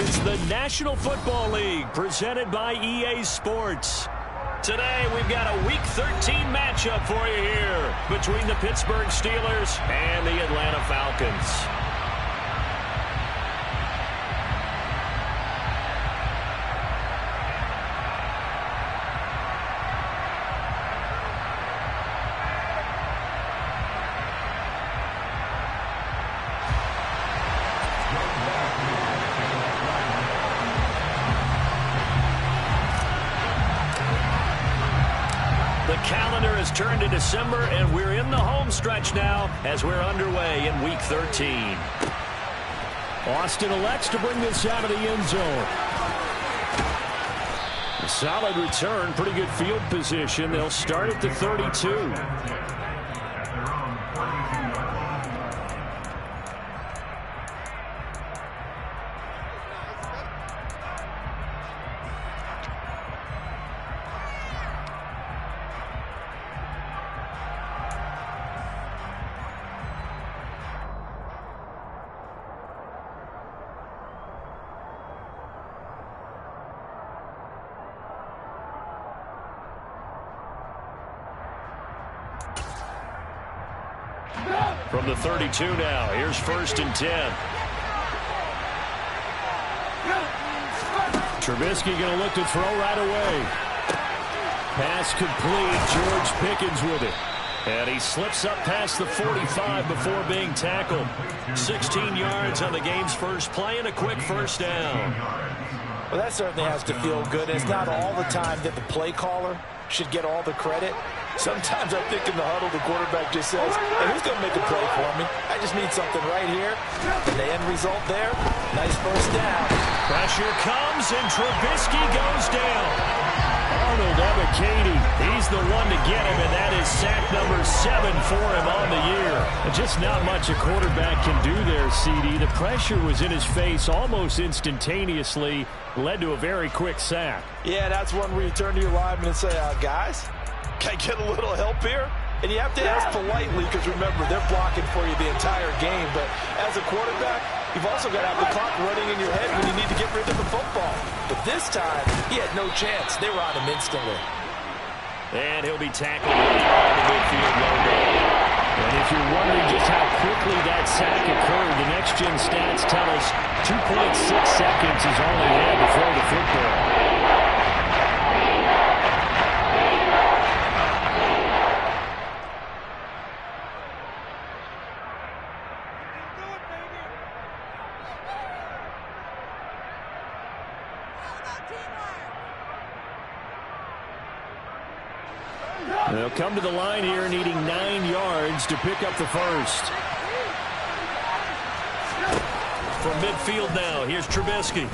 It's the National Football League presented by EA Sports. Today, we've got a Week 13 matchup for you here between the Pittsburgh Steelers and the Atlanta Falcons. Calendar has turned to December, and we're in the home stretch now as we're underway in Week 13. Austin elects to bring this out of the end zone. A solid return, pretty good field position. They'll start at the 32. From the 32 now, here's 1st and 10. Trubisky going to look to throw right away. Pass complete. George Pickens with it. And he slips up past the 45 before being tackled. 16 yards on the game's first play and a quick first down. Well, that certainly has to feel good. It's not all the time that the play caller should get all the credit. Sometimes I think in the huddle, the quarterback just says, hey, who's going to make a play for me? I just need something right here. And the end result there, nice first down. Pressure comes, and Trubisky goes down. Arnold Ebiketie, he's the one to get him, and that is sack number 7 for him on the year. Just not much a quarterback can do there, CD. The pressure was in his face almost instantaneously, led to a very quick sack. Yeah, that's one where you turn to your lineman and say, guys, can I get a little help here? And you have to ask politely because, remember, they're blocking for you the entire game. But as a quarterback, you've also got to have the clock running in your head when you need to get rid of the football. But this time, he had no chance. They were on him instantly. And he'll be tackled right by the midfield logo. And if you're wondering just how quickly that sack occurred, the next-gen stats tell us 2.6 seconds is all he had to throw the football. They'll come to the line here needing 9 yards to pick up the first. From midfield now, here's Trubisky.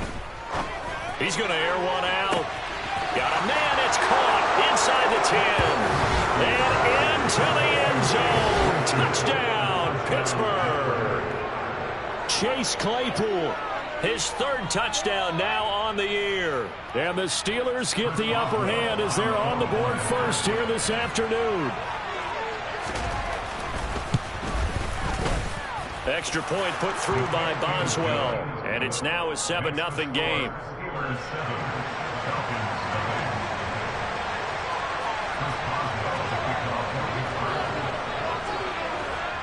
He's going to air one out. Got a man, it's caught inside the 10. And into the end zone. Touchdown, Pittsburgh. Chase Claypool. His 3rd touchdown now on the year. And the Steelers get the upper hand as they're on the board first here this afternoon. Extra point put through by Boswell. And it's now a 7-0 game.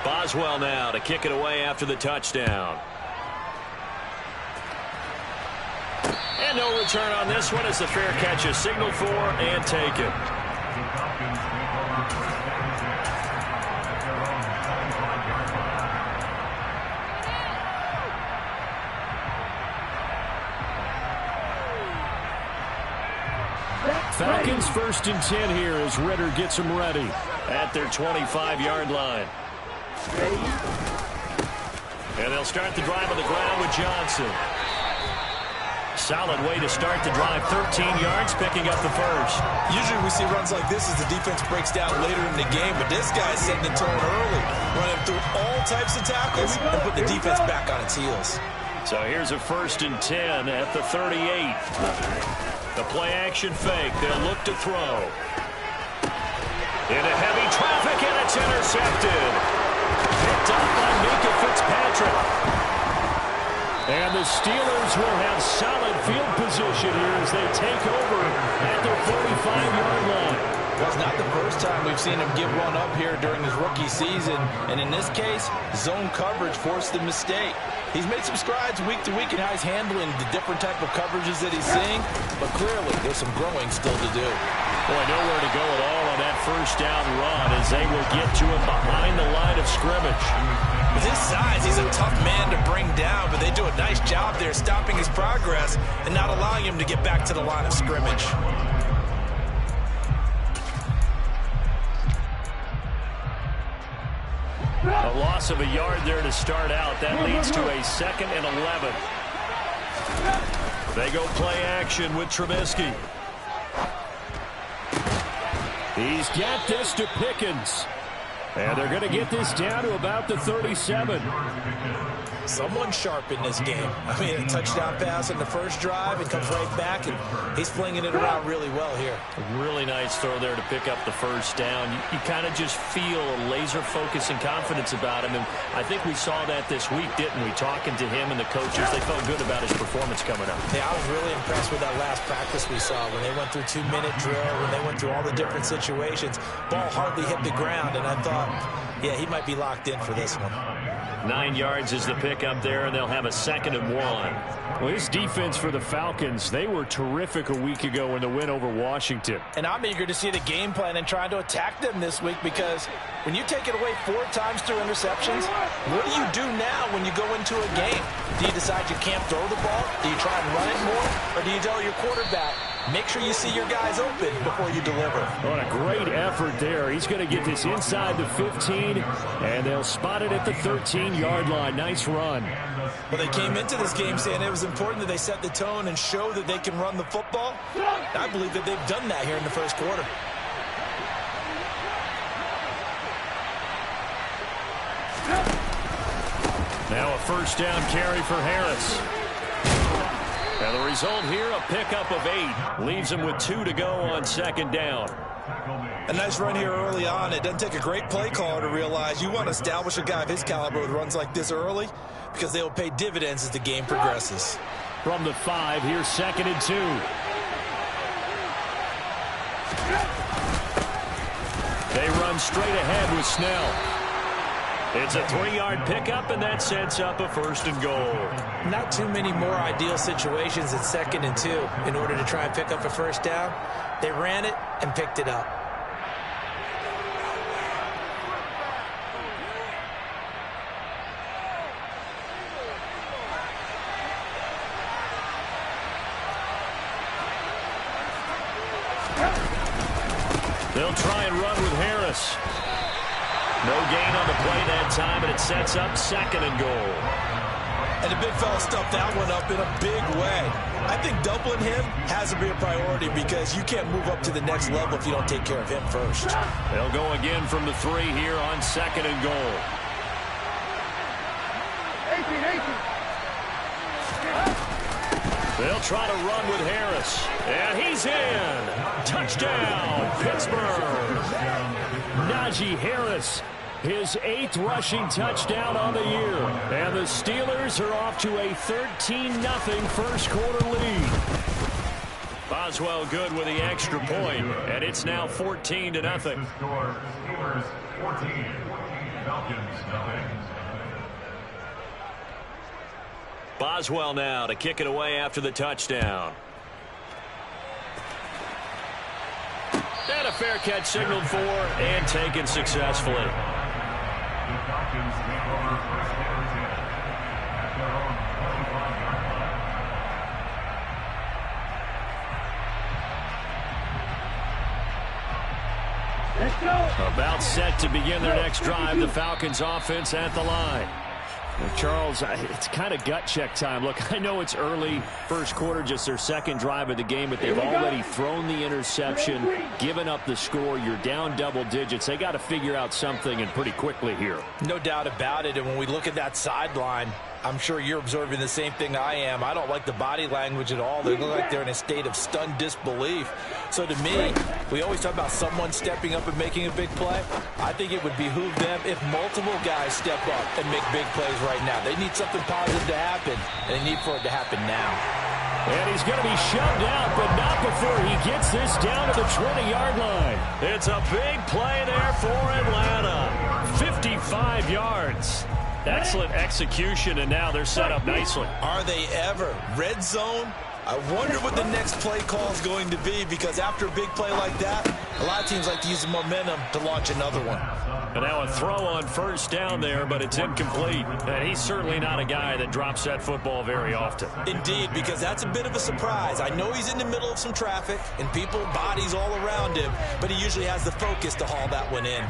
Boswell now to kick it away after the touchdown. And no return on this one as the fair catch is signaled for and taken. Falcons 1st and 10 here as Ritter gets them ready at their 25-yard line. And they'll start the drive on the ground with Johnson. Solid way to start the drive. 13 yards, picking up the first. Usually we see runs like this as the defense breaks down later in the game, but this guy's setting the tone early, running through all types of tackles and put the defense back on its heels. So here's a 1st and 10 at the 38. The play-action fake. They'll look to throw. Into heavy traffic, and it's intercepted. Picked up by Minka Fitzpatrick. And the the Steelers will have solid field position here as they take over at their 45-yard line. Well, it's not the first time we've seen him give one up here during his rookie season. And in this case, zone coverage forced the mistake. He's made some strides week to week in how he's handling the different type of coverages that he's seeing. But clearly, there's some growing still to do. Boy, nowhere to go at all on that first down run as they will get to him behind the line of scrimmage. With his size, he's a tough man to bring down, but they do a nice job there stopping his progress and not allowing him to get back to the line of scrimmage. A loss of a yard there to start out. That leads to a 2nd and 11. They go play action with Trubisky. He's got this to Pickens. And they're going to get this down to about the 37. Someone sharp in this game. I mean, a touchdown pass in the first drive and comes right back, and he's flinging it around really well here. A really nice throw there to pick up the first down. You kind of just feel a laser focus and confidence about him, and I think we saw that this week, didn't we? Talking to him and the coaches, they felt good about his performance coming up. Yeah, I was really impressed with that last practice we saw when they went through 2-minute drill, when they went through all the different situations. Ball hardly hit the ground, and I thought, yeah, he might be locked in for this one. 9 yards is the pickup there, and they'll have a 2nd and 1. Well, this defense for the Falcons, they were terrific a week ago in the win over Washington. And I'm eager to see the game plan and trying to attack them this week, because when you take it away 4 times through interceptions, what do you do now when you go into a game? Do you decide you can't throw the ball? Do you try and run it more? Or do you tell your quarterback, make sure you see your guys open before you deliver? What a great effort there. He's going to get this inside the 15, and they'll spot it at the 13-yard line. Nice run. Well, they came into this game saying it was important that they set the tone and show that they can run the football. I believe that they've done that here in the first quarter. Now a first down carry for Harris. And the result here, a pickup of 8. Leaves him with 2 to go on 2nd down. A nice run here early on. It doesn't take a great play caller to realize you want to establish a guy of his caliber with runs like this early, because they will pay dividends as the game progresses. From the 5, here's 2nd and 2. They run straight ahead with Snell. It's a 3-yard pickup, and that sets up a 1st and goal. Not too many more ideal situations at 2nd and 2 in order to try and pick up a first down. They ran it and picked it up. They'll try and run with Harris. No gain on the play that time, and it sets up 2nd and goal. And the big fella stuffed that one up in a big way. I think doubling him has to be a priority, because you can't move up to the next level if you don't take care of him first. They'll go again from the 3 here on 2nd and goal. 18. They'll try to run with Harris. And he's in. Touchdown, Pittsburgh. Najee Harris, his 8th rushing touchdown on the year. And the Steelers are off to a 13-0 first quarter lead. Boswell good with the extra point, and it's now 14-0. Steelers 14, Falcons nothing. Boswell now to kick it away after the touchdown. And a fair catch signaled for and taken successfully. The Falcons take over first and 10 at their own 25-yard line. Let's go. About set to begin their next drive. The Falcons offense at the line. Well, Charles, it's kind of gut check time. Look, I know it's early, first quarter, just their 2nd drive of the game, but they've already thrown the interception, given up the score. You're down double digits. They got to figure out something, and pretty quickly here. No doubt about it. And when we look at that sideline, I'm sure you're observing the same thing I am. I don't like the body language at all. They look like they're in a state of stunned disbelief. So to me, we always talk about someone stepping up and making a big play. I think it would behoove them if multiple guys step up and make big plays right now. They need something positive to happen, and they need for it to happen now. And he's going to be shoved out, but not before he gets this down to the 20-yard line. It's a big play there for Atlanta. 55 yards. Excellent execution, and now they're set up nicely. Are they ever? Red zone? I wonder what the next play call is going to be, because after a big play like that, a lot of teams like to use the momentum to launch another one. And now a throw on first down there, but it's incomplete. And he's certainly not a guy that drops that football very often. Indeed, because that's a bit of a surprise. I know he's in the middle of some traffic and people, bodies all around him, but he usually has the focus to haul that one in.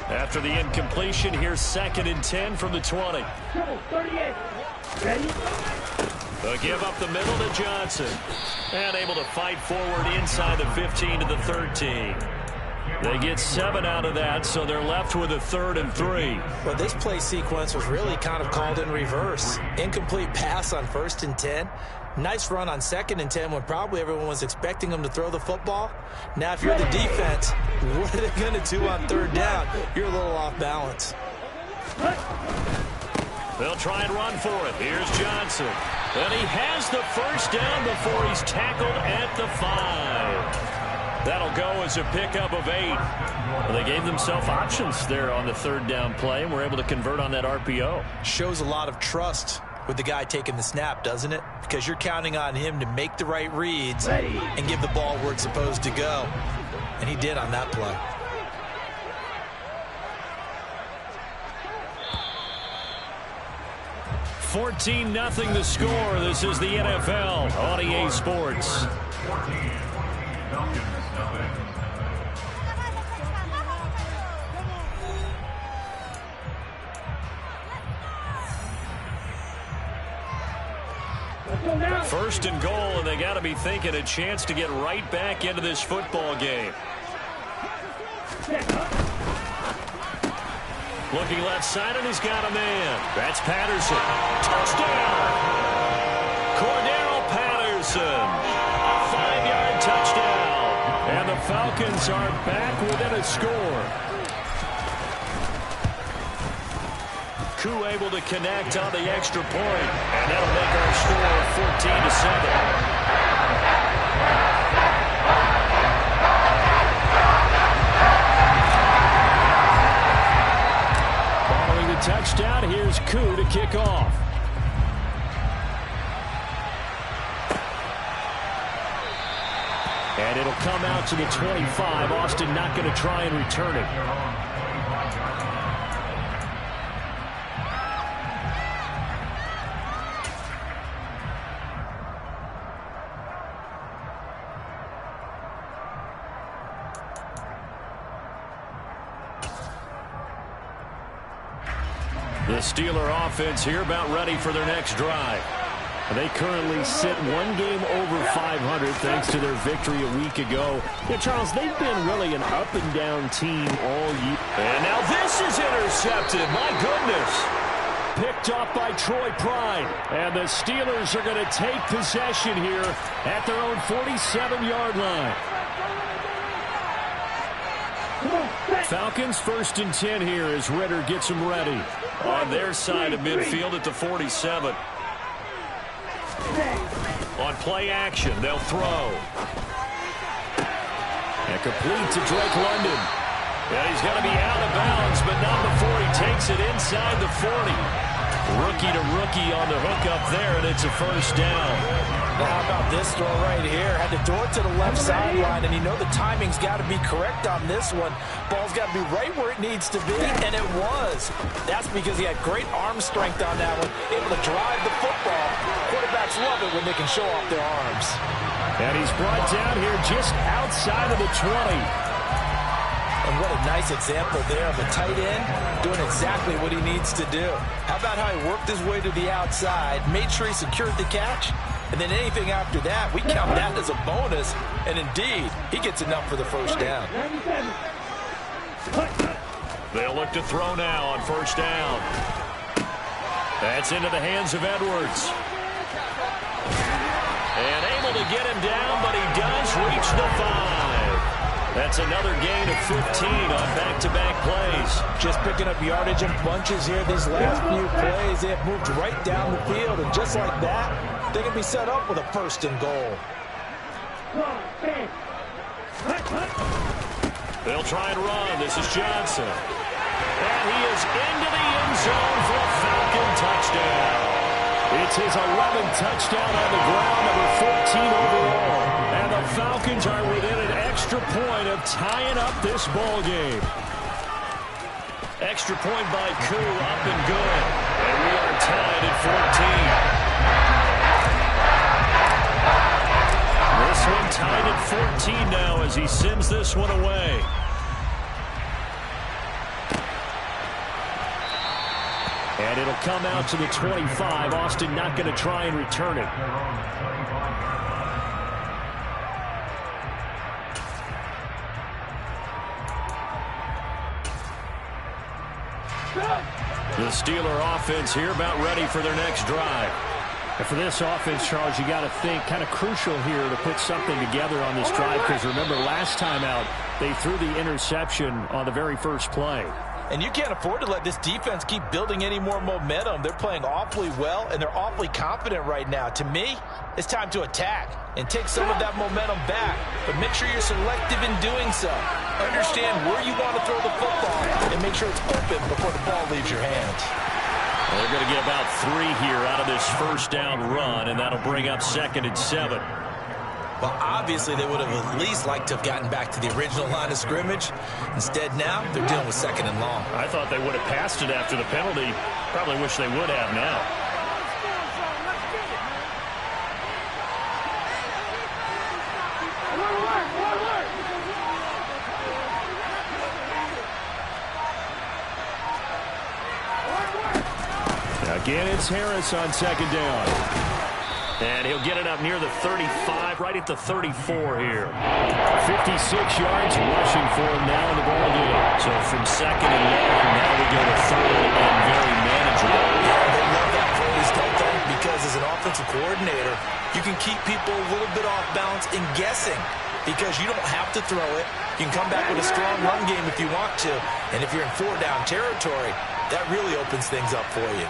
After the incompletion, here's 2nd and 10 from the 20. They'll give up the middle to Johnson. And able to fight forward inside the 15 to the 13. They get 7 out of that, so they're left with a 3rd and 3. Well, this play sequence was really kind of called in reverse. Incomplete pass on 1st and 10. Nice run on 2nd and 10 when probably everyone was expecting them to throw the football. Now, if you're the defense, what are they going to do on 3rd down? You're a little off balance. They'll try and run for it. Here's Johnson. And he has the first down before he's tackled at the 5. That'll go as a pickup of 8. Well, they gave themselves options there on the 3rd down play, and were able to convert on that RPO. Shows a lot of trust with the guy taking the snap, doesn't it? Because you're counting on him to make the right reads and give the ball where it's supposed to go. And he did on that play. $14-0 the score. This is the NFL on EA Sports. 14. Falcons, nothing. First and goal, and they got to be thinking a chance to get right back into this football game. Looking left side, and he's got a man. That's Patterson. Touchdown! Cordero Patterson. A 5-yard touchdown. And the Falcons are back within a score. Koo able to connect on the extra point, and that'll make our score 14-7. Following the touchdown, here's Koo to kick off. And it'll come out to the 25. Austin not going to try and return it. The Steeler offense here about ready for their next drive. They currently sit 1 game over 500 thanks to their victory a week ago. Yeah, Charles, they've been really an up-and-down team all year. And now this is intercepted. My goodness. Picked off by Troy Pride. And the Steelers are going to take possession here at their own 47-yard line. Falcons 1st and 10 here as Ritter gets them ready. On their side of midfield at the 47. On play action, they'll throw. And complete to Drake London. And he's going to be out of bounds, but not before he takes it inside the 40. Rookie to rookie on the hook up there, and it's a first down. Well, how about this throw right here? Had to throw it to the left sideline, and you know the timing's got to be correct on this one. Ball's got to be right where it needs to be, and it was. That's because he had great arm strength on that one, able to drive the football. Quarterbacks love it when they can show off their arms. And he's brought down here just outside of the 20. And what a nice example there of a tight end doing exactly what he needs to do. How about how he worked his way to the outside, made sure he secured the catch, and then anything after that, we count that as a bonus, and indeed, he gets enough for the first down. They'll look to throw now on first down. That's into the hands of Edwards. And able to get him down, but he does reach the 5. That's another gain of 15 on back-to-back plays. Just picking up yardage in bunches here these last few plays. They have moved right down the field, and just like that, they can be set up with a first and goal. They'll try and run. This is Johnson. And he is into the end zone for a Falcon touchdown. It's his 11th touchdown on the ground, number 14 overall. And the Falcons are within an extra point of tying up this ball game. Extra point by Koo, up and good. And we are tied at 14. This one tied at 14 now as he sends this one away. And it'll come out to the 25. Austin not going to try and return it. The Steeler offense here about ready for their next drive. And for this offense, Charles, you got to think kind of crucial here to put something together on this drive, because remember last time out they threw the interception on the very first play. And you can't afford to let this defense keep building any more momentum. They're playing awfully well, and they're awfully confident right now. To me, it's time to attack and take some of that momentum back. But make sure you're selective in doing so. Understand where you want to throw the football and make sure it's open before the ball leaves your hands. Well, they're going to get about 3 here out of this first down run, and that'll bring up 2nd and 7. Well, obviously, they would have at least liked to have gotten back to the original line of scrimmage. Instead, now, they're dealing with 2nd and long. I thought they would have passed it after the penalty. Probably wish they would have now. Again, it's Harris on 2nd down. And he'll get it up near the 35, right at the 34 here. 56 yards rushing for him now in the ball game. So from 2nd and long, now we go to 3rd and very manageable. Yeah, they love that phrase, don't they? Because as an offensive coordinator, you can keep people a little bit off balance in guessing, because you don't have to throw it. You can come back with a strong run game if you want to. And if you're in 4-down territory, that really opens things up for you.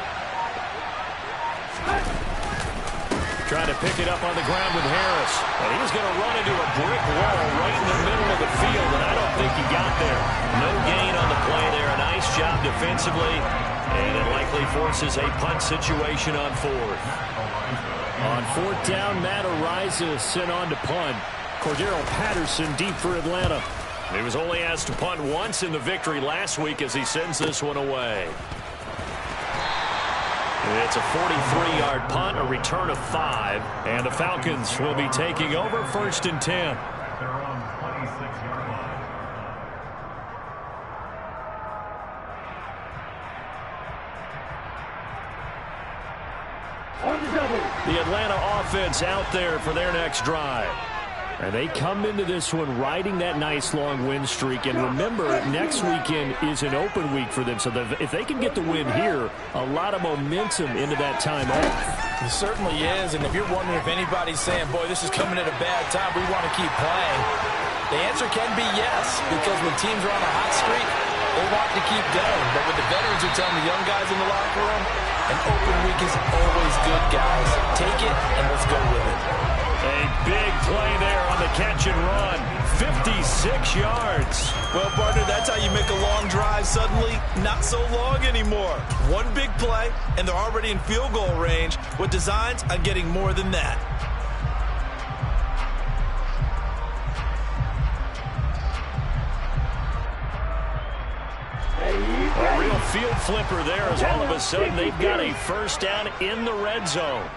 Trying to pick it up on the ground with Harris. And he's going to run into a brick wall right in the middle of the field, and I don't think he got there. No gain on the play there. A nice job defensively, and it likely forces a punt situation on 4th. On 4th down, Matt Ariza sent on to punt. Cordero Patterson deep for Atlanta. He was only asked to punt once in the victory last week as he sends this one away. It's a 43-yard punt, a return of 5, and the Falcons will be taking over 1st and 10. The Atlanta offense out there for their next drive. And they come into this one riding that nice long win streak. And remember, next weekend is an open week for them. So if they can get the win here, a lot of momentum into that time off. It certainly is. And if you're wondering if anybody's saying, boy, this is coming at a bad time, we want to keep playing, the answer can be yes. Because when teams are on a hot streak, they want to keep going. But what the veterans are telling the young guys in the locker room, an open week is always good, guys. Take it and let's go with it. A big play there on the catch and run. 56 yards. Well, partner, that's how you make a long drive suddenly not so long anymore. One big play, and they're already in field goal range with designs on getting more than that. A real field flipper there as all of a sudden they've got a first down in the red zone.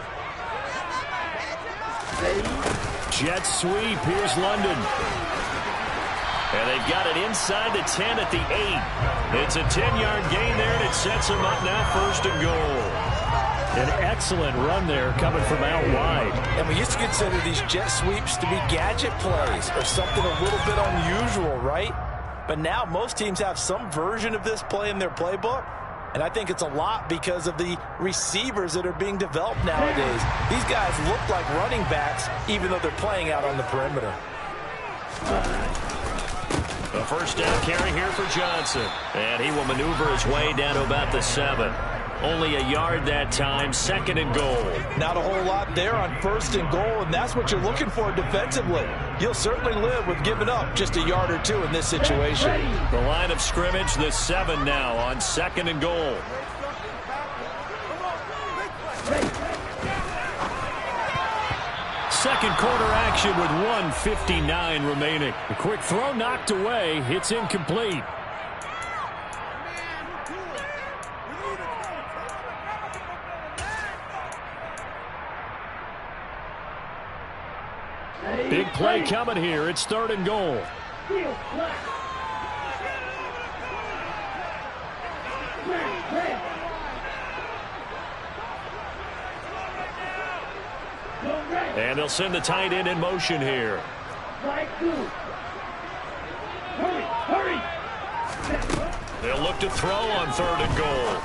Jet sweep. Here's London. And they've got it inside the 10 at the 8. It's a 10-yard gain there, and it sets them up now 1st and goal. An excellent run there coming from out wide. And we used to consider these jet sweeps to be gadget plays or something a little bit unusual, right? But now most teams have some version of this play in their playbook. And I think it's a lot because of the receivers that are being developed nowadays. These guys look like running backs even though they're playing out on the perimeter. The first down carry here for Johnson. And he will maneuver his way down to about the 7. Only a yard that time, 2nd and goal. Not a whole lot there on 1st and goal, and that's what you're looking for defensively. You'll certainly live with giving up just a yard or 2 in this situation. The line of scrimmage, the 7 now on 2nd and goal. Second quarter action with 1:59 remaining. The quick throw knocked away. It's incomplete. Big play coming here. It's 3rd and goal. And they'll send the tight end in motion here. They'll look to throw on 3rd and goal.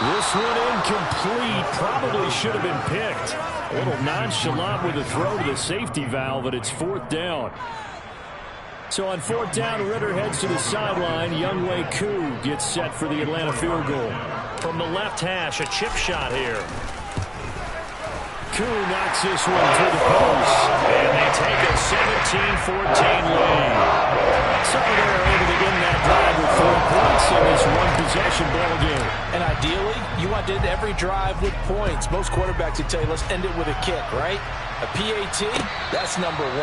This one incomplete. Probably should have been picked. A little nonchalant with a throw to the safety valve, but it's 4th down. So on 4th down, Ritter heads to the sideline. Younghoe Koo gets set for the Atlanta field goal. From the left hash, a chip shot here. Koo knocks this one through the post. And they take a 17-14 lead. So they're able to get that drive with 4 points in this one-possession ball game. And ideally, you want to end every drive with points. Most quarterbacks would tell you, let's end it with a kick, right? A PAT, that's number 1.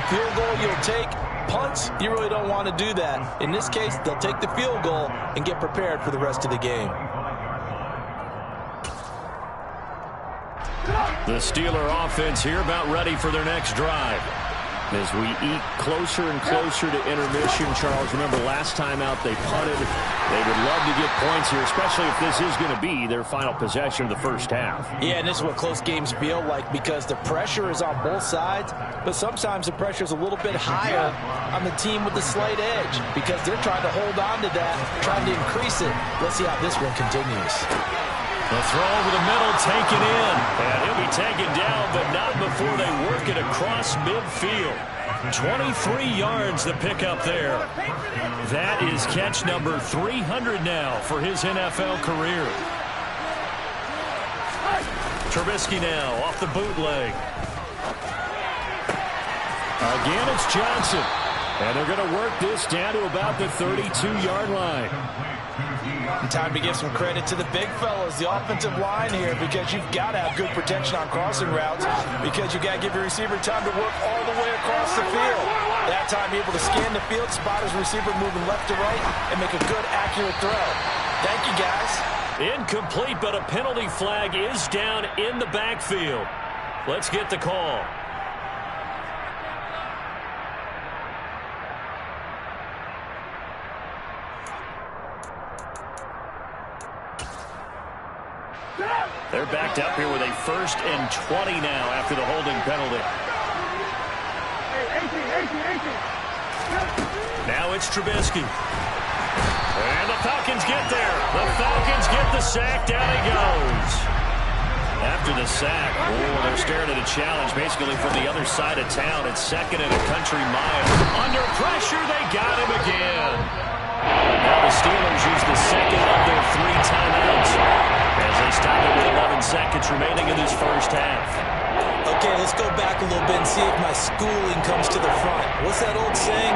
Field goal, you'll take. Punts, you really don't want to do that. In this case, they'll take the field goal and get prepared for the rest of the game. The Steeler offense here about ready for their next drive. As we eat closer and closer to intermission, Charles, remember last time out they punted. They would love to get points here, especially if this is going to be their final possession of the first half. Yeah, and this is what close games feel like because the pressure is on both sides, but sometimes the pressure is a little bit higher on the team with the slight edge because they're trying to hold on to that, trying to increase it. Let's see how this one continues. The throw over the middle, taken in. And he'll be taken down, but not before they work it across midfield. 23 yards the pickup there. That is catch number 300 now for his NFL career. Trubisky now off the bootleg. Again, it's Johnson. And they're going to work this down to about the 32-yard line. And time to give some credit to the big fellas, the offensive line here, because you've got to have good protection on crossing routes because you've got to give your receiver time to work all the way across the field. That time, be able to scan the field, spot his receiver moving left to right, and make a good, accurate throw. Thank you, guys. Incomplete, but a penalty flag is down in the backfield. Let's get the call. They're backed up here with a 1st and 20 now after the holding penalty. Now it's Trubisky. And the Falcons get there. The Falcons get the sack. Down he goes. After the sack, they're staring at a challenge basically from the other side of town. It's 2nd and a country mile. Under pressure, they got him again. Now the Steelers use the 2nd of their 3 timeouts as they stop it with 11 seconds remaining in this first half. Okay, let's go back a little bit and see if my schooling comes to the front. What's that old saying?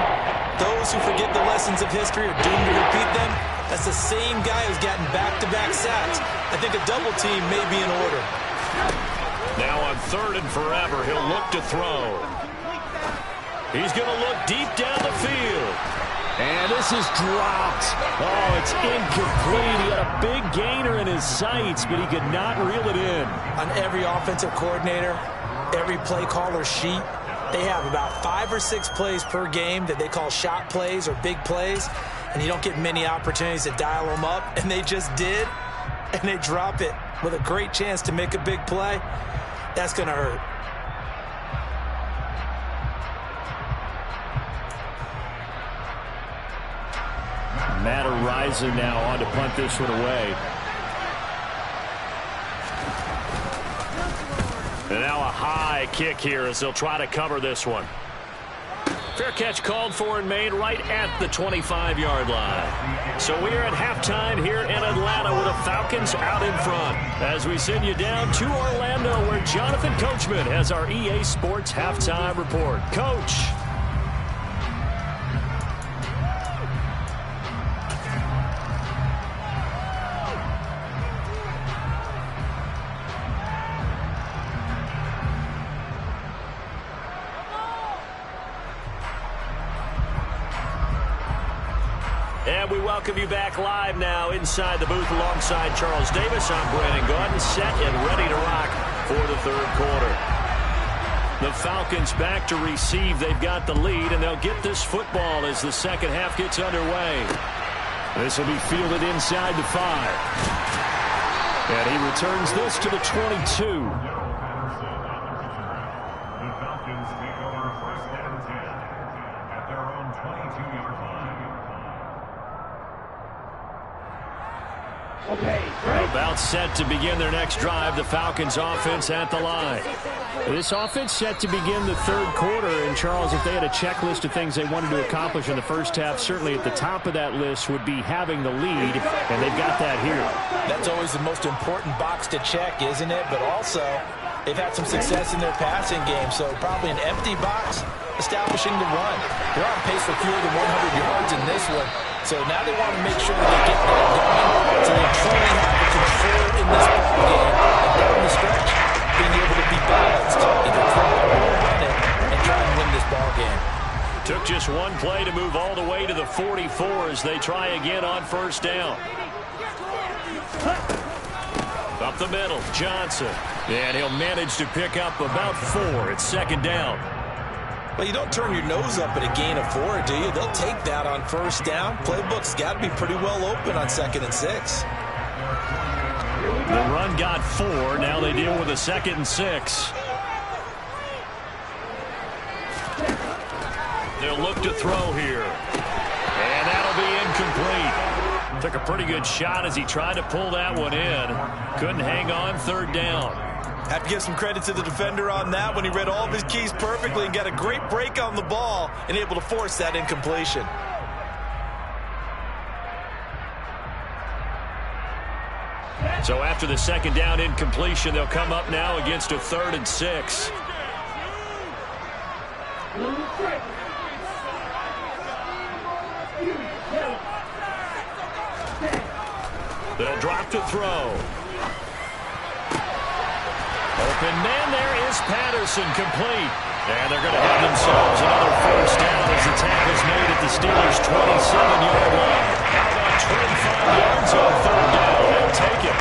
Those who forget the lessons of history are doomed to repeat them. That's the same guy who's gotten back-to-back sacks. I think a double team may be in order. Now on 3rd and forever, he'll look to throw. He's going to look deep down the field. And this is dropped. Oh, it's incomplete. He had a big gainer in his sights, but he could not reel it in. On every offensive coordinator, every play caller sheet, they have about 5 or 6 plays per game that they call shot plays or big plays, and you don't get many opportunities to dial them up, and they just did. and they drop it with a great chance to make a big play, that's going to hurt. Matt Araiza now on to punt this one away. And now a high kick here as they'll try to cover this one. Fair catch called for and made right at the 25-yard line. So we are at halftime here in Atlanta with the Falcons out in front. As we send you down to Orlando where Jonathan Coachman has our EA Sports halftime report. Coach. And we welcome you back live now inside the booth alongside Charles Davis. I'm Brandon Gaudin, set and ready to rock for the third quarter. The Falcons back to receive. They've got the lead, and they'll get this football as the second half gets underway. This will be fielded inside the 5. And he returns this to the 22. The Falcons take over first and 10 at their own 22-yard line. About set to begin their next drive, the Falcons offense at the line. This offense set to begin the third quarter, and Charles, if they had a checklist of things they wanted to accomplish in the first half, certainly at the top of that list would be having the lead, and they've got that here. That's always the most important box to check, isn't it? But also, they've had some success in their passing game, so probably an empty box establishing the run. They're on pace for fewer than 100 yards in this one. So now they want to make sure that they get that going so they truly have the control in this ball game. And down the stretch, being able to be balanced, either throw it or run it, and try and win this ball game. Took just one play to move all the way to the 44 as they try again on first down. Up the middle, Johnson. And he'll manage to pick up about 4. It's second down. Well, you don't turn your nose up at a gain of 4, do you? They'll take that on first down. Playbook's got to be pretty well open on 2nd and 6. The run got 4. Now they deal with a 2nd and 6. They'll look to throw here. And that'll be incomplete. Took a pretty good shot as he tried to pull that one in. Couldn't hang on, third down. Have to give some credit to the defender on that when he read all of his keys perfectly and got a great break on the ball and able to force that incompletion. So after the second down incompletion, they'll come up now against a 3rd and 6. They'll drop to throw. Open man there is Patterson, complete. And they're going to have themselves another first down as the tackle's made at the Steelers' 27-yard line. How about 25 yards on third down? They'll take it.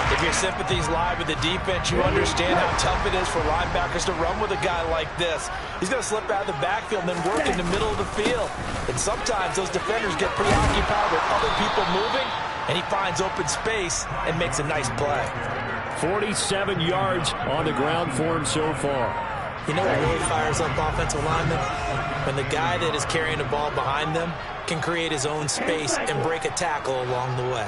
If your sympathies lie with the defense, you understand how tough it is for linebackers to run with a guy like this. He's going to slip out of the backfield and then work in the middle of the field. And sometimes those defenders get preoccupied with other people moving, and he finds open space and makes a nice play. 47 yards on the ground for him so far. You know what really fires up offensive linemen? When the guy that is carrying the ball behind them can create his own space and break a tackle along the way.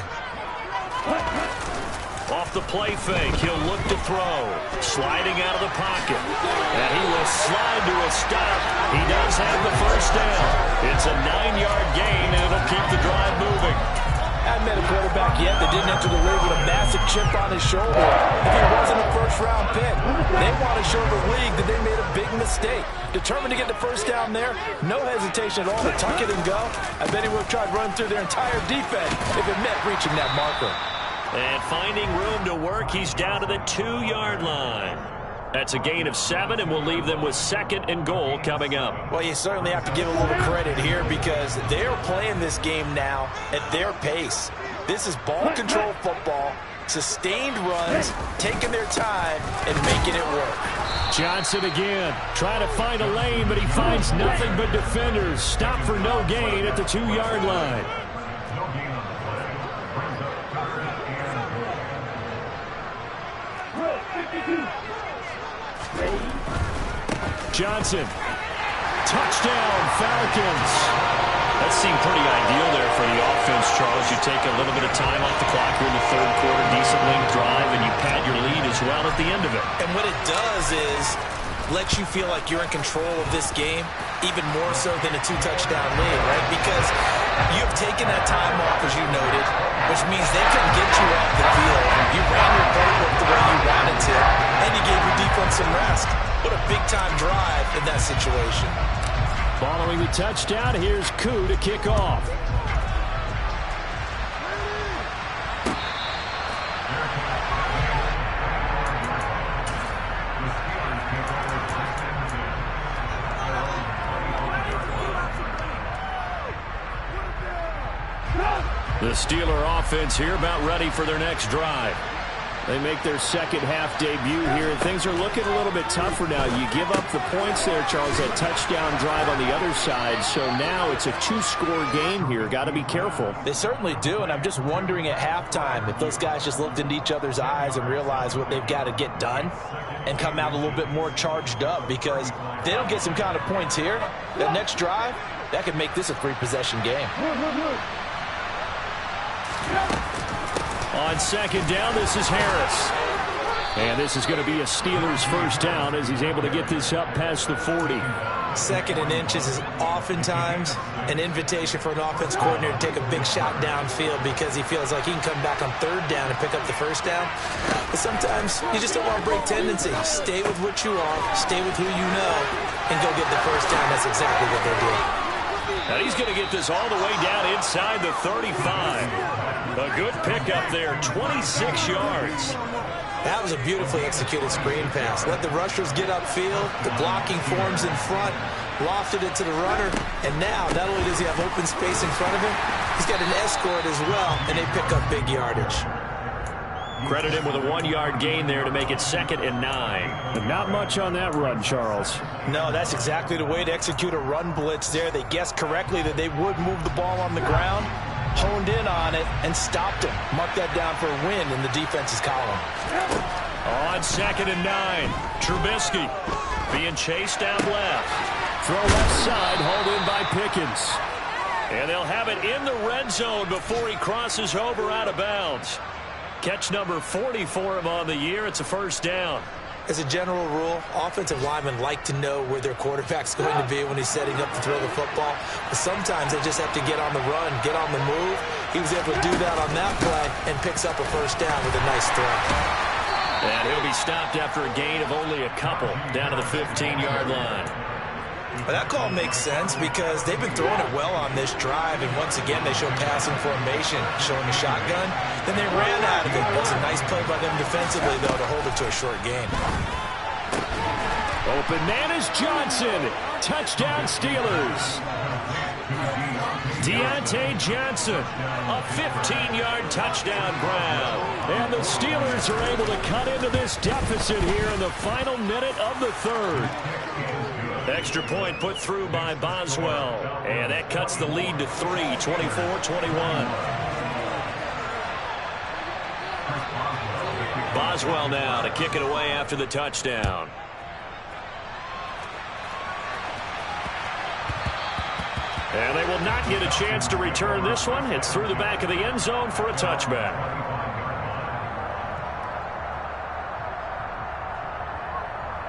Off the play fake, he'll look to throw. Sliding out of the pocket. And he will slide to a stop. He does have the first down. It's a 9-yard gain, and it'll keep the drive moving. I haven't met a quarterback yet that didn't enter the league with a massive chip on his shoulder. If he wasn't a first-round pick, they want to show the league that they made a big mistake. Determined to get the first down there, no hesitation at all to tuck it and go. I bet he would have tried running through their entire defense if it meant reaching that marker. And finding room to work, he's down to the 2-yard line. That's a gain of 7, and we'll leave them with 2nd and goal coming up. Well, you certainly have to give a little credit here because they're playing this game now at their pace. This is ball control football, sustained runs, taking their time, and making it work. Johnson again, trying to find a lane, but he finds nothing but defenders. Stop for no gain at the 2-yard line. No gain on the play. Brings up 3rd and goal. Johnson. Touchdown, Falcons. That seemed pretty ideal there for the offense, Charles. You take a little bit of time off the clock here in the third quarter, decent length drive, and you pad your lead as well at the end of it. And what it does is lets you feel like you're in control of this game, even more so than a 2-touchdown lead, right? Because you've taken that time off, as you noted, which means they couldn't get you off the field. You ran your playbook the way you wanted to, and you gave your defense some rest. What a big-time drive in that situation. Following the touchdown, here's Koo to kick off. The Steeler offense here about ready for their next drive. They make their second half debut here, and things are looking a little bit tougher now. You give up the points there, Charles, that touchdown drive on the other side, so now it's a 2-score game here. Got to be careful. They certainly do, and I'm just wondering at halftime if those guys just looked into each other's eyes and realized what they've got to get done and come out a little bit more charged up, because if they don't get some kind of points here, that next drive, that could make this a 3-possession game. On second down, this is Harris. And this is going to be a Steelers first down as he's able to get this up past the 40. Second and inches is oftentimes an invitation for an offense coordinator to take a big shot downfield because he feels like he can come back on third down and pick up the first down. But sometimes you just don't want to break tendency. Stay with what you are, stay with who you know, and go get the first down. That's exactly what they're doing. And he's going to get this all the way down inside the 35. A good pickup there, 26 yards. That was a beautifully executed screen pass. Let the rushers get upfield. The blocking forms in front. Lofted it to the runner. And now, not only does he have open space in front of him, he's got an escort as well, and they pick up big yardage. Credit him with a 1-yard gain there to make it 2nd and 9. But not much on that run, Charles. No, that's exactly the way to execute a run blitz there. They guessed correctly that they would move the ball on the ground, honed in on it, and stopped him. Mark that down for a win in the defense's column. On 2nd and 9, Trubisky being chased down left. Throw left side, hauled in by Pickens. And they'll have it in the red zone before he crosses over out of bounds. Catch number 40 for him on the year. It's a first down. As a general rule, offensive linemen like to know where their quarterback's going to be when he's setting up to throw the football. But sometimes they just have to get on the run, get on the move. He was able to do that on that play and picks up a first down with a nice throw. And he'll be stopped after a gain of only a couple down to the 15-yard line. Well, that call makes sense because they've been throwing it well on this drive, and once again they show passing formation, showing a shotgun. Then they ran out of it. It was a nice play by them defensively, though, to hold it to a short gain. Open man is Johnson. Touchdown Steelers. Deontay Johnson, a 15-yard touchdown grab. And the Steelers are able to cut into this deficit here in the final minute of the third. Extra point put through by Boswell. And that cuts the lead to 3, 24-21. Boswell now to kick it away after the touchdown. And they will not get a chance to return this one. It's through the back of the end zone for a touchback.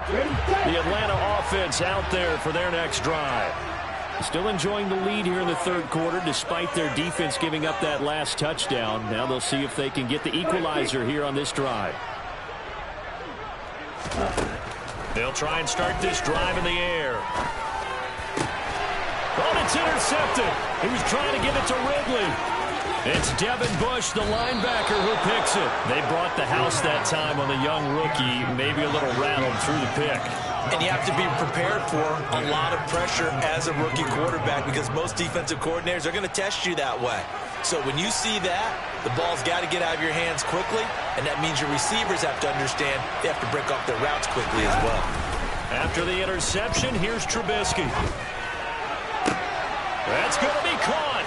The Atlanta offense out there for their next drive. Still enjoying the lead here in the third quarter despite their defense giving up that last touchdown. Now they'll see if they can get the equalizer here on this drive. They'll try and start this drive in the air. Oh, it's intercepted. He was trying to give it to Ridley. It's Devin Bush, the linebacker, who picks it. They brought the house that time on the young rookie, maybe a little rattled through the pick. And you have to be prepared for a lot of pressure as a rookie quarterback because most defensive coordinators are going to test you that way. So when you see that, the ball's got to get out of your hands quickly, and that means your receivers have to understand they have to break off their routes quickly as well. After the interception, here's Trubisky. That's going to be caught.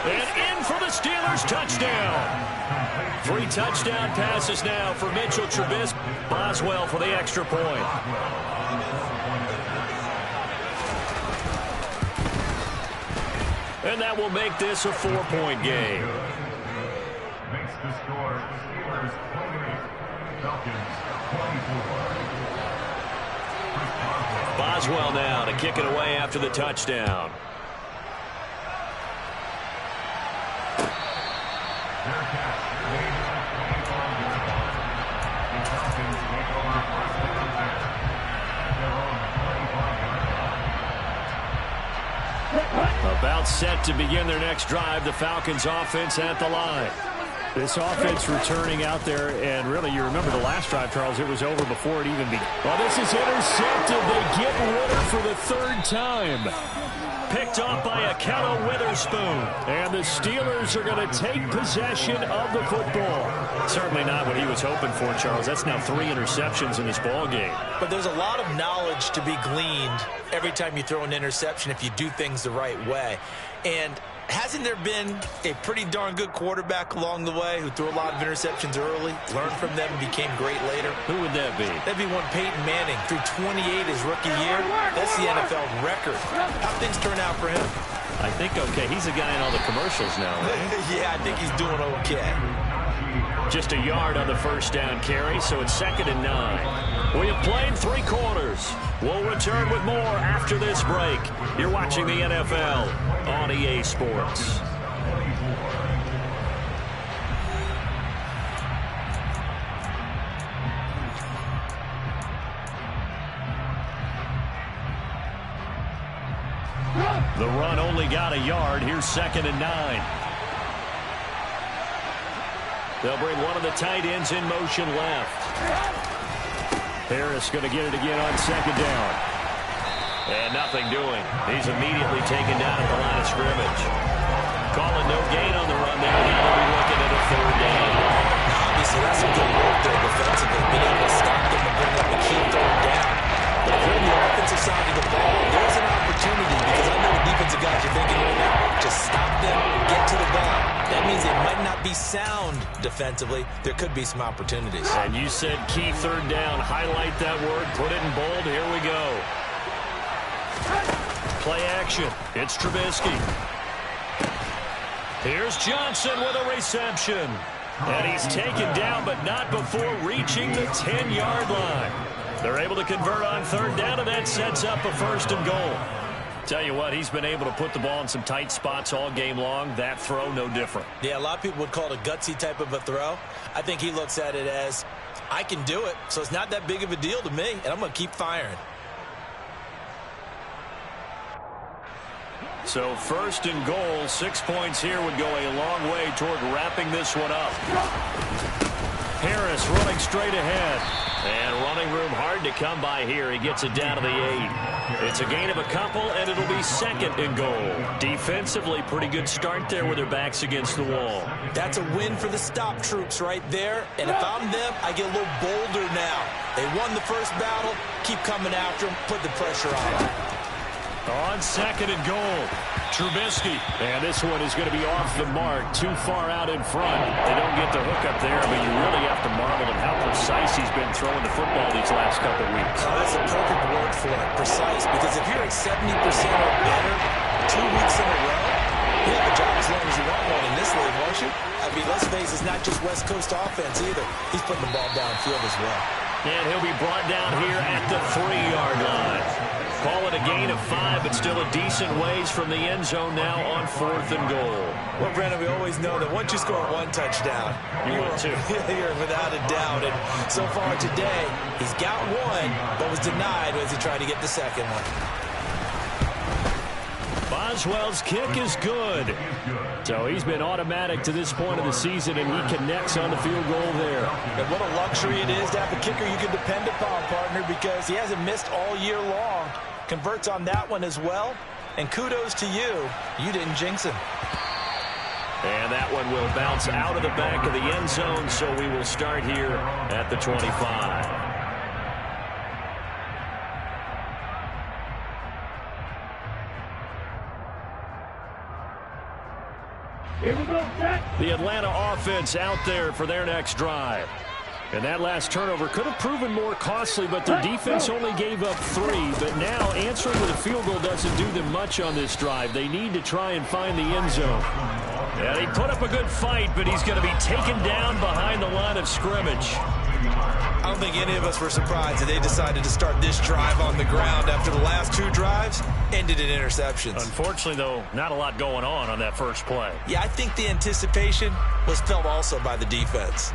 And in for the Steelers touchdown. 3 touchdown passes now for Mitchell Trubisky. Boswell for the extra point. And that will make this a 4-point game. Makes the score Steelers 28, Falcons 24. Boswell now to kick it away after the touchdown. About set to begin their next drive, the Falcons offense at the line. This offense returning out there, and really, you remember the last drive, Charles, it was over before it even began. Well, this is intercepted. They get Ritter for the 3rd time. Picked off by Akello Witherspoon. And the Steelers are going to take possession of the football. Certainly not what he was hoping for, Charles. That's now 3 interceptions in this ball game. But there's a lot of knowledge to be gleaned every time you throw an interception if you do things the right way. And hasn't there been a pretty darn good quarterback along the way who threw a lot of interceptions early, learned from them, and became great later? Who would that be? That'd be one Peyton Manning. Threw 28 his rookie year. That's the NFL record. How things turn out for him? I think okay. He's a guy in all the commercials now, right? Yeah, I think he's doing okay. Just a yard on the first down carry, so it's 2nd and 9. We have played 3 quarters. We'll return with more after this break. You're watching the NFL on EA Sports. The run only got a yard. Here's 2nd and 9. They'll bring one of the tight ends in motion left. Harris going to get it again on 2nd down. And nothing doing. He's immediately taken down at the line of scrimmage. Calling no gain on the run there. Now they'll be looking at a 3rd down. Obviously, that's some good work there defensively. Being able to stop them and bring up a key 3rd down. But if you're on the offensive side of the ball, there's an opportunity because I know the defensive guys are thinking right now, just stop them, get to the ball. That means they might not be sound defensively. There could be some opportunities. And you said key 3rd down. Highlight that word. Put it in bold. Here we go. Play action. It's Trubisky. Here's Johnson with a reception. And he's taken down, but not before reaching the 10-yard line. They're able to convert on 3rd down, and that sets up a 1st and goal. Tell you what, he's been able to put the ball in some tight spots all game long. That throw, no different. Yeah, a lot of people would call it a gutsy type of a throw. I think he looks at it as, I can do it, so it's not that big of a deal to me, and I'm going to keep firing. So 1st and goal, 6 points here would go a long way toward wrapping this one up. Harris running straight ahead. And running room hard to come by here. He gets it down to the 8. It's a gain of a couple, and it'll be 2nd and goal. Defensively, pretty good start there with their backs against the wall. That's a win for the stop troops right there. And if I'm them, I get a little bolder now. They won the first battle. Keep coming after them. Put the pressure on them. On 2nd and goal, Trubisky. And this one is going to be off the mark, too far out in front. They don't get the hook up there, but you really have to marvel at how precise he's been throwing the football these last couple weeks. Oh, that's a perfect word for it, precise, because if you're at 70% or better 2 weeks in a row, you have a job as long as you want one in this league, won't you? I mean, let's face it, it's not just West Coast offense either. He's putting the ball downfield as well. And he'll be brought down here at the 3-yard line. Call it a gain of 5, but still a decent ways from the end zone now on 4th and goal. Well, Brandon, we always know that once you score 1 touchdown, you're without a doubt. And so far today, he's got 1, but was denied as he tried to get the 2nd one. Boswell's kick is good. So he's been automatic to this point of the season, and he connects on the field goal there. And what a luxury it is to have a kicker you can depend upon, partner, because he hasn't missed all year long. Converts on that one as well. And kudos to you. You didn't jinx him. And that one will bounce out of the back of the end zone, so we will start here at the 25. The Atlanta offense out there for their next drive. And that last turnover could have proven more costly, but their defense only gave up 3. But now answering with a field goal doesn't do them much on this drive. They need to try and find the end zone. Yeah, he put up a good fight, but he's going to be taken down behind the line of scrimmage. I don't think any of us were surprised that they decided to start this drive on the ground after the last 2 drives ended in interceptions. Unfortunately, though, not a lot going on that first play. Yeah, I think the anticipation was felt also by the defense.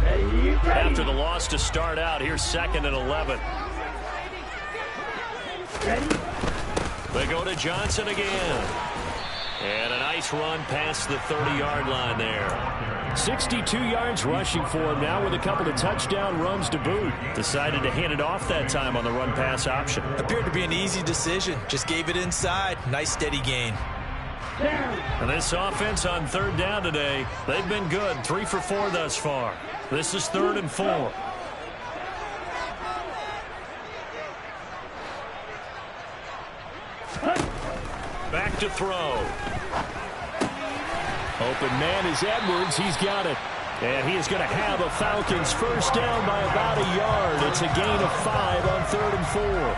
After the loss to start out, here's 2nd and 11. They go to Johnson again. And a nice run past the 30-yard line there. 62 yards rushing for him now with a couple of touchdown runs to boot. Decided to hand it off that time on the run-pass option. Appeared to be an easy decision. Just gave it inside. Nice steady gain. And this offense on 3rd down today, they've been good. 3 for 4 thus far. This is 3rd and 4. Back to throw. Open man is Edwards. He's got it. And he is going to have a Falcons first down by about a yard. It's a gain of 5 on 3rd and 4.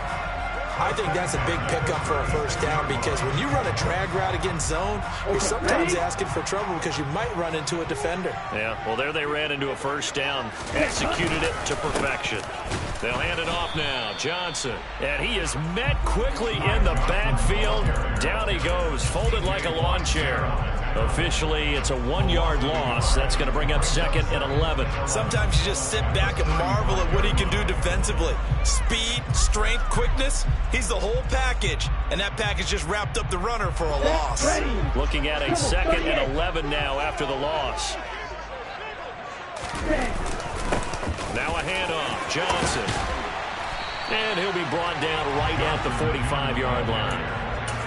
I think that's a big pickup for a first down because when you run a drag route against zone, you're sometimes asking for trouble because you might run into a defender. Yeah, well, there they ran into a first down. Executed it to perfection. They'll hand it off now. Johnson. And he is met quickly in the backfield. Down he goes, folded like a lawn chair. Officially, it's a 1-yard loss. That's going to bring up 2nd and 11. Sometimes you just sit back and marvel at what he can do defensively. Speed, strength, quickness. He's the whole package. And that package just wrapped up the runner for a loss. Looking at a 2nd and 11 now after the loss. Now a handoff. Johnson. And he'll be brought down right at the 45-yard line.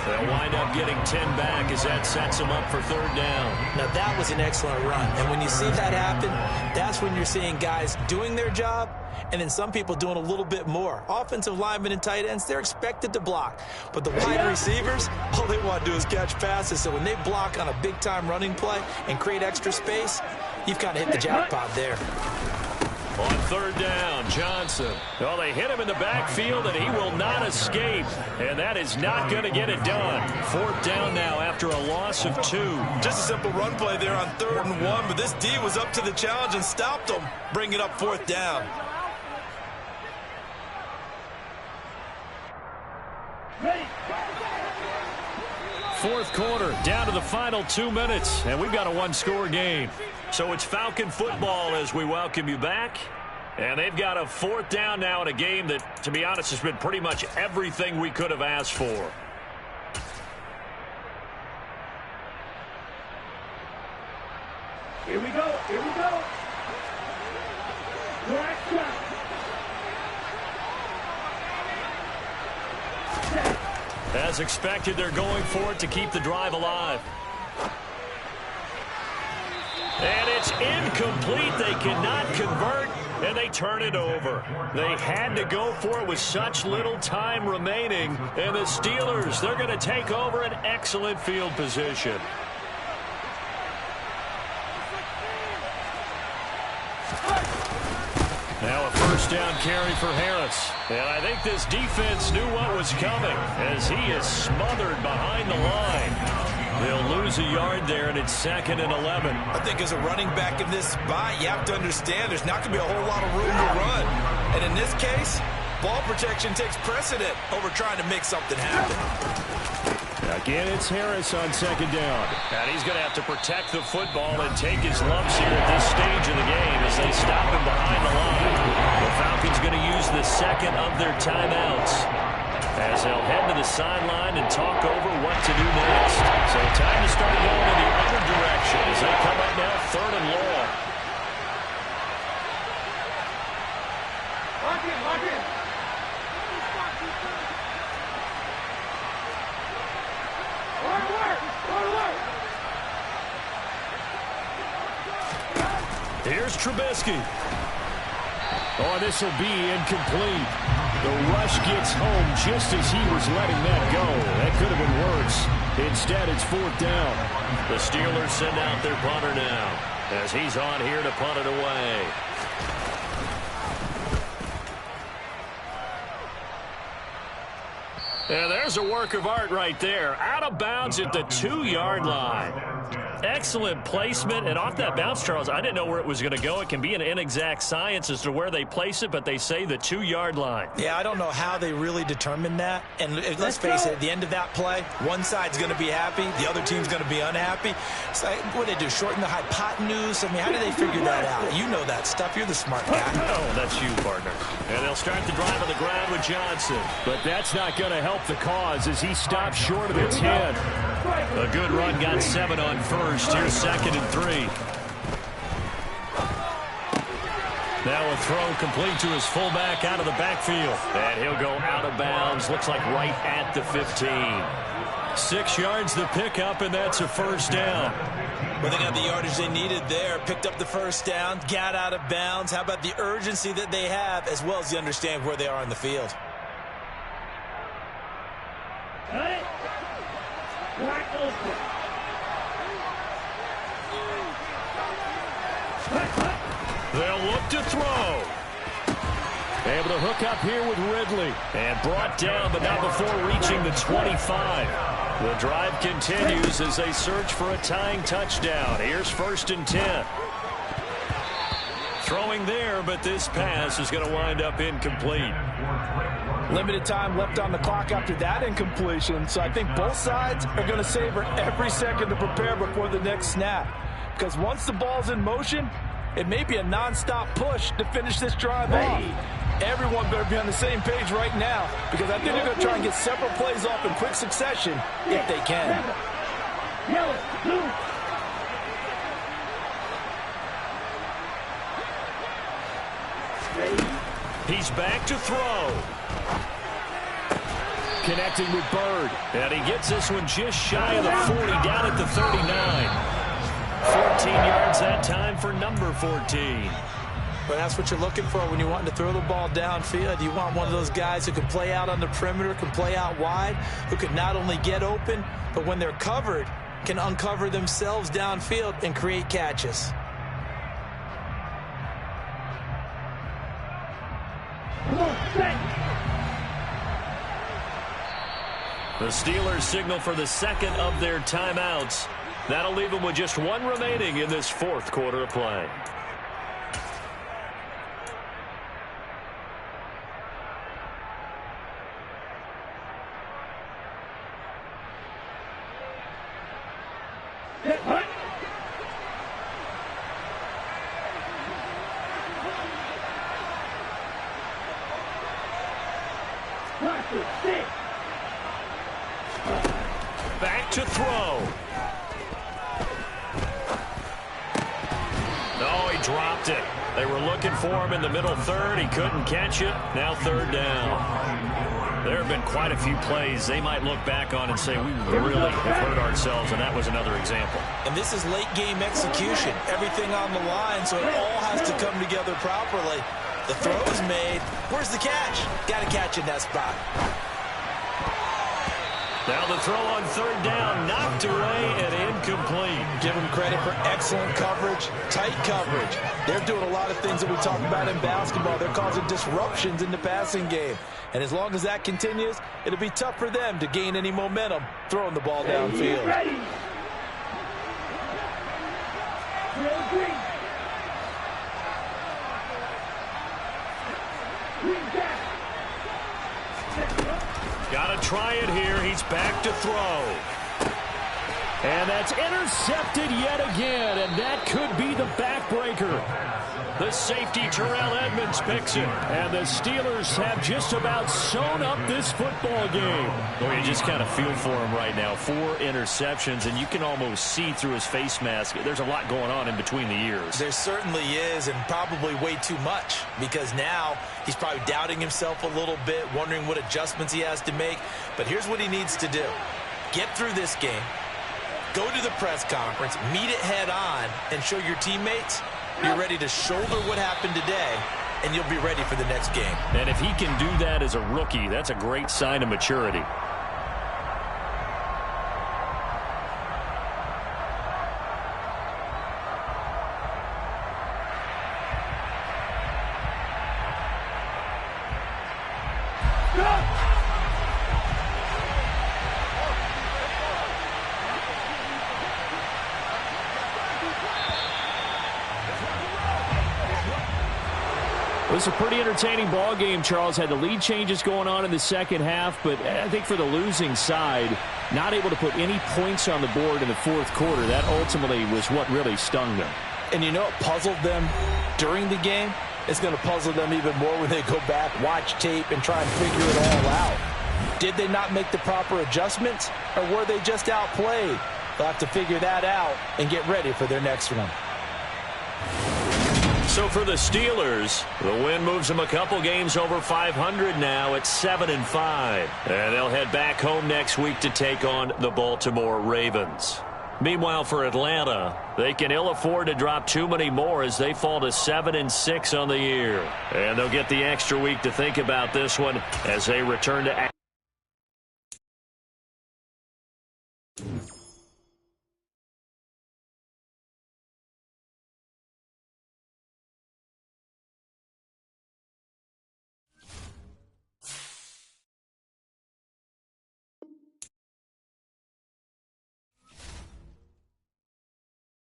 They'll wind up getting 10 back as that sets them up for 3rd down. Now, that was an excellent run. And when you see that happen, that's when you're seeing guys doing their job and then some people doing a little bit more. Offensive linemen and tight ends, they're expected to block. But the wide receivers, all they want to do is catch passes. So when they block on a big-time running play and create extra space, you've kind of hit the jackpot there. On 3rd down, Johnson. Well, they hit him in the backfield, and he will not escape. And that is not going to get it done. 4th down now after a loss of 2. Just a simple run play there on 3rd and 1, but this D was up to the challenge and stopped him, bringing up 4th down. Fourth quarter, down to the final 2 minutes, and we've got a 1-score game. So it's Falcon football as we welcome you back. And they've got a 4th down now in a game that, to be honest, has been pretty much everything we could have asked for. Here we go. Here we go. As expected, they're going for it to keep the drive alive. And it's incomplete. They cannot convert, and they turn it over. They had to go for it with such little time remaining. And the Steelers, they're going to take over an excellent field position. Now a first down carry for Harris. And I think this defense knew what was coming as he is smothered behind the line. They'll lose a yard there, and it's 2nd and 11. I think as a running back in this spot, you have to understand there's not going to be a whole lot of room to run. And in this case, ball protection takes precedent over trying to make something happen. Again, it's Harris on 2nd down. And he's going to have to protect the football and take his lumps here at this stage of the game as they stop him behind the line. The Falcons going to use the 2nd of their timeouts as they'll head to the sideline and talk over what to do next. So time to start going in the other direction as they come up now 3rd and long. Lock in, lock in. Here's Trubisky. Oh, this will be incomplete. The rush gets home just as he was letting that go. That could have been worse. Instead, it's 4th down. The Steelers send out their punter now as he's on here to punt it away. And there's a work of art right there. Out of bounds at the 2-yard line. Excellent placement. And off that bounce, Charles, I didn't know where it was going to go. It can be an inexact science as to where they place it, but they say the 2-yard line. Yeah, I don't know how they really determined that. And let's face it, at the end of that play, one side's going to be happy, the other team's going to be unhappy. It's like, what do they do, shorten the hypotenuse? I mean, how do they figure that out? You know that stuff. You're the smart guy. Oh, that's you, partner. And they'll start the drive on the ground with Johnson. But that's not going to help the cause as he stops short of its head. A good run got 7 on first. Here's 2nd and 3. Now a throw complete to his fullback out of the backfield. And he'll go out of bounds. Looks like right at the 15. 6 yards the pickup, and that's a 1st down. Well, they got the yardage they needed there. Picked up the 1st down, got out of bounds. How about the urgency that they have, as well as you understand where they are on the field? Cut it. Wide open. They'll look to throw. Able to hook up here with Ridley. And brought down, but not before reaching the 25. The drive continues as they search for a tying touchdown. Here's 1st and 10. Throwing there, but this pass is going to wind up incomplete. Limited time left on the clock after that incompletion, so I think both sides are going to savor every second to prepare before the next snap. Because once the ball's in motion, it may be a nonstop push to finish this drive off. Everyone better be on the same page right now, because I think they're going to try and get several plays off in quick succession if they can. Yellow, blue. He's back to throw. Connecting with Bird. And he gets this one just shy of the 40, down at the 39. 14 yards that time for number 14. But that's what you're looking for when you're wanting to throw the ball downfield. You want one of those guys who can play out on the perimeter, can play out wide, who can not only get open, but when they're covered, can uncover themselves downfield and create catches. The Steelers signal for the 2nd of their timeouts. That'll leave them with just 1 remaining in this 4th quarter of play. Back to throw. Oh, he dropped it. They were looking for him in the middle 3rd. He couldn't catch it. Now 3rd down. There have been quite a few plays they might look back on and say, we really have hurt ourselves, and that was another example. And this is late game execution. Everything on the line, so it all has to come together properly. The throw is made. Where's the catch? Got to catch in that spot. Now the throw on 3rd down, knocked away and incomplete. Give them credit for excellent coverage, tight coverage. They're doing a lot of things that we talk about in basketball. They're causing disruptions in the passing game. And as long as that continues, it'll be tough for them to gain any momentum throwing the ball downfield. Got to try it here. He's back to throw. And that's intercepted yet again, and that could be the backbreaker. The safety, Terrell Edmonds, picks it. And the Steelers have just about sewn up this football game. Well, you just kind of feel for him right now. 4 interceptions, and you can almost see through his face mask. There's a lot going on in between the ears. There certainly is, and probably way too much, because now he's probably doubting himself a little bit, wondering what adjustments he has to make. But here's what he needs to do. Get through this game. Go to the press conference, meet it head on, and show your teammates you're ready to shoulder what happened today and you'll be ready for the next game. And if he can do that as a rookie, that's a great sign of maturity. It was a pretty entertaining ball game. Charles had the lead changes going on in the second half, but I think for the losing side, not able to put any points on the board in the fourth quarter, that ultimately was what really stung them. And you know what puzzled them during the game? It's going to puzzle them even more when they go back, watch tape, and try and figure it all out. Did they not make the proper adjustments, or were they just outplayed? They'll have to figure that out and get ready for their next one. So for the Steelers, the win moves them a couple games over 500 now at 7-5. And they'll head back home next week to take on the Baltimore Ravens. Meanwhile, for Atlanta, they can ill afford to drop too many more as they fall to 7-6 on the year. And they'll get the extra week to think about this one as they return to